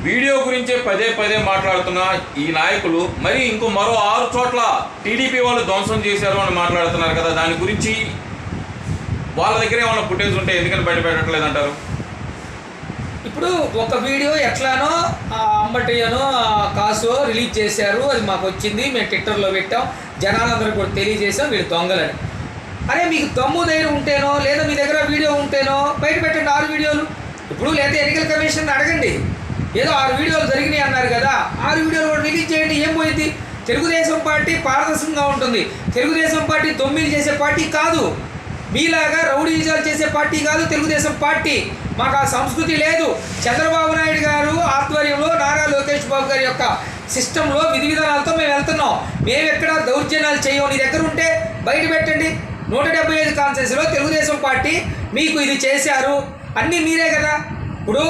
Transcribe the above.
Video గురించే పదే పదే మాట్లాడుతున్న ఈ నాయకులు మరి మరో 6 చోట్ల టీడీపీ వాళ్ళు ధ్వంసం చేశారు అని మాట్లాడుతున్నారు కదా. దాని గురించి వాళ్ళ దగ్గర ఏమైనా ఫుటేజ్ ఉంటే ఎందుకని బయట పెట్టట్లేదంటారు? ఇప్పుడు ఒక వీడియో ఎట్లానో అంబటయ్యనో కాసు రిలీజ్ చేశారు, అది మాకు వచ్చింది, మేము ట్విట్టర్లో పెట్టాం, జనాలందరూ కూడా తెలియజేసాం వీళ్ళు దొంగలని. అరే మీకు దమ్ము ధైర్యం ఉంటేనో లేదా మీ దగ్గర వీడియో ఉంటేనో బయట పెట్టండి 6 వీడియోలు. ఇప్పుడు లేదా ఎన్నికల కమిషన్ అడగండి, ఏదో 6 వీడియోలు జరిగినాయి అన్నారు కదా, 6 వీడియోలు కూడా రిలీజ్ చేయండి. ఏం పోయింది? తెలుగుదేశం పార్టీ పారదర్శకంగా ఉంటుంది. తెలుగుదేశం పార్టీ దొమ్మిలు చేసే పార్టీ కాదు, మీలాగా రౌడీజాలు చేసే పార్టీ కాదు తెలుగుదేశం పార్టీ. మాకు ఆ సంస్కృతి లేదు. చంద్రబాబు నాయుడు గారు ఆధ్వర్యంలో నారా లోకేష్ బాబు గారి యొక్క సిస్టంలో విధి విధానాలతో మేము వెళ్తున్నాం. మేము ఎక్కడ దౌర్జన్యాలు చేయము. నీ దగ్గర ఉంటే బయట పెట్టండి. 175 కాన్స్టిట్యూన్సీలో తెలుగుదేశం పార్టీ మీకు ఇది చేశారు, అన్నీ మీరే కదా. ఇప్పుడు